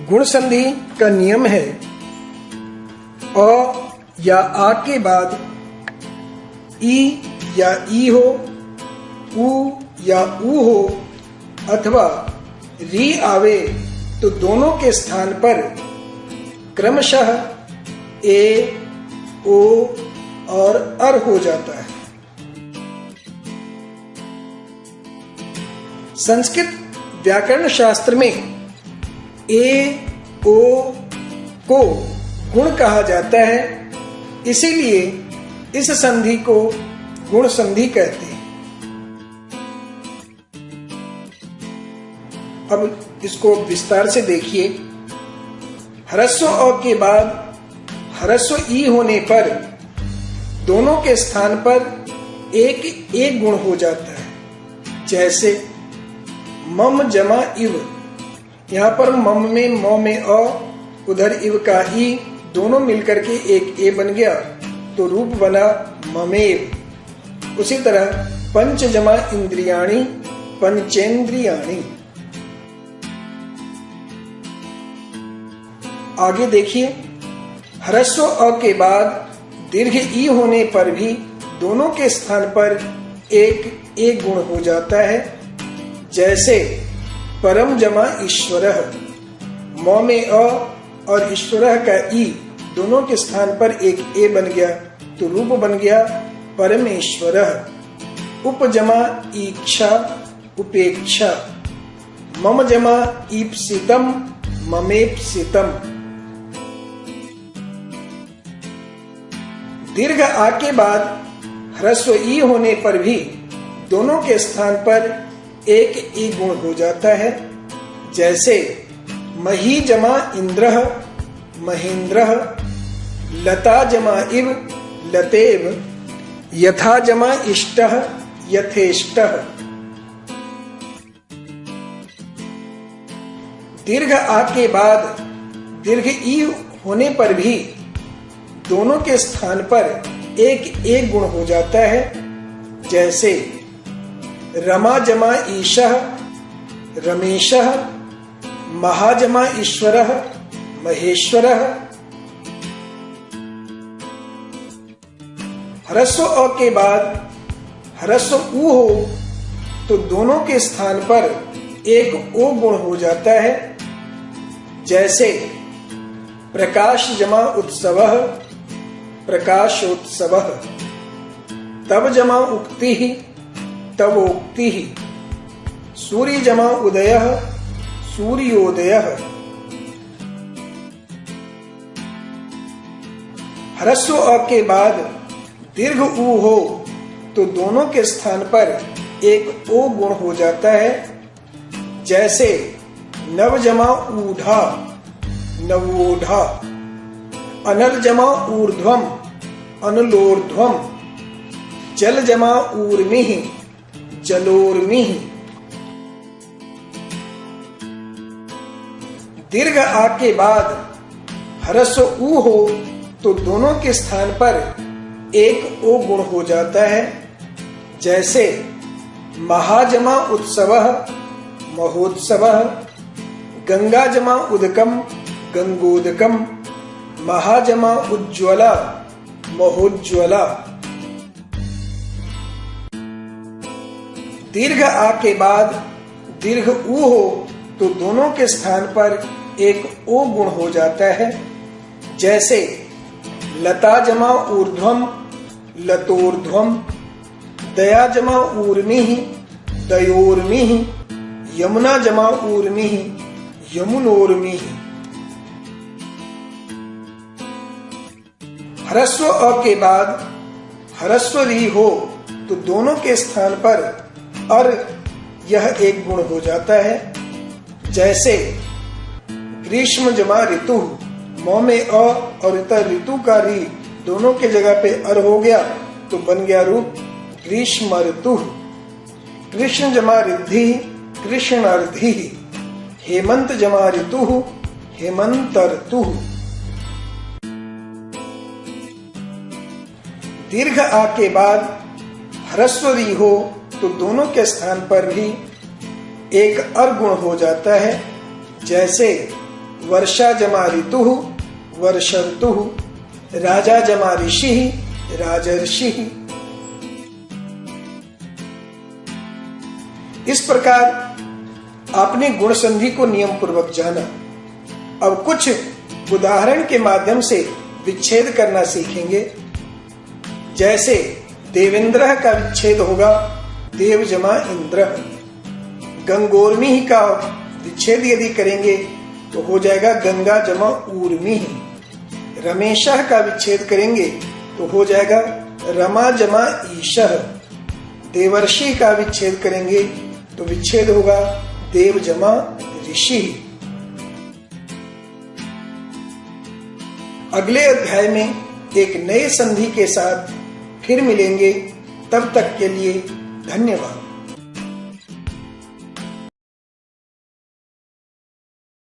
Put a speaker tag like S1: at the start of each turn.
S1: गुण संधि का नियम है अ या आ के बाद ई या ई हो, उ या ऊ हो अथवा री आवे तो दोनों के स्थान पर क्रमशः ए, ओ और अर हो जाता है। संस्कृत व्याकरण शास्त्र में ए, ओ को गुण कहा जाता है, इसीलिए इस संधि को गुण संधि कहते हैं। अब इसको विस्तार से देखिए। ह्रस्व अ के बाद ह्रस्व ई होने पर दोनों के स्थान पर एक गुण हो जाता है। जैसे मम जमा इव, यहाँ पर मम में म में अ, उधर इव का ई, दोनों मिलकर के एक ए बन गया तो रूप बना ममेव। उसी तरह पंच जमा इंद्रियाणि पंचेंद्रियाणि। आगे देखिए, ह्रस्व अ के बाद दीर्घ ई होने पर भी दोनों के स्थान पर एक गुण हो जाता है। जैसे परम जमा ईश्वरः, म में अ और ईश्वरः का ई, दोनों के स्थान पर एक ए बन गया तो रूप बन गया परमेश्वरः। उपजमा ईक्षा उपेक्षा, मम जमा ईप्सितम ममेप्सितम। दीर्घ आ के बाद ह्रस्व ई होने पर भी दोनों के स्थान पर एक ई गुण हो जाता है। जैसे मही जमा इंद्रः महेंद्रः, लता जमा इव लतेव, यथा जमा इष्टः यथेष्टः। दीर्घ आ के बाद दीर्घ ई होने पर भी दोनों के स्थान पर एक गुण हो जाता है। जैसे रमा जमा ईशः रमेशः, महाजमा ईश्वरः महेश्वरः। ह्रस्व अ के बाद ह्रस्व उ हो तो दोनों के स्थान पर एक ओ गुण हो जाता है। जैसे प्रकाश जमा उत्सवः प्रकाशोत्सवः, तब जमा उक्तिः तवोक्तिः, सूर्य जमा उदयः सूर्योदयः। ह्रस्व अ के बाद दीर्घ उ हो तो दोनों के स्थान पर एक ओ गुण हो जाता है। जैसे नव जमा ऊढ़ा नवोढ़ा, अनल जमा ऊर्ध्वम अनलोर्ध्वम, जल जमा ऊर्मिः जलोर्मिः। दीर्घ आ के बाद ह्रस्व उ हो तो दोनों के स्थान पर एक ओ गुण हो जाता है। जैसे महाजमा उत्सवः महोत्सवः, गंगा जमा उदकम गंगोदकम, महाजमा उज्ज्वला महोज्ज्वला। दीर्घ आ के बाद दीर्घ उ हो तो दोनों के स्थान पर एक ओ गुण हो जाता है। जैसे लता जमा ऊर्ध्वम लतोर्ध्वम, दया जमा ऊर्मिः दयोर्मिः, यमुना जमा ऊर्मिः यमुनोर्मिः। ह्रस्व अ के बाद ह्रस्व री हो तो दोनों के स्थान पर अर यह एक गुण हो जाता है। जैसे ग्रीष्म जमा ऋतु, म में अ और इतर ऋतु का री, दोनों के जगह पे अर हो गया तो बन गया रूप ग्रीष्म ऋतु। कृष्ण जमा रिद्धि कृष्णार्धि, हेमंत जमा ऋतु हेमंत ऋतु। दीर्घ आ के बाद ह्रस्व री हो तो दोनों के स्थान पर भी एक अर गुण हो जाता है। जैसे वर्षा जमा ऋतु वर्षर्तु, राजा जमा ऋषि राजर्षि। इस प्रकार आपने गुण संधि को नियम पूर्वक जाना। अब कुछ उदाहरण के माध्यम से विच्छेद करना सीखेंगे। जैसे देवेंद्र का विच्छेद होगा देव जमा इंद्र। गंगोर्मी का विच्छेद यदि करेंगे तो हो जाएगा गंगा जमा ऊर्मी। रमेशः का विच्छेद करेंगे तो हो जाएगा रमा जमा ईशः। देवर्षि का विच्छेद करेंगे तो विच्छेद होगा देव जमा ऋषि। अगले अध्याय में एक नए संधि के साथ फिर मिलेंगे। तब तक के लिए धन्यवाद।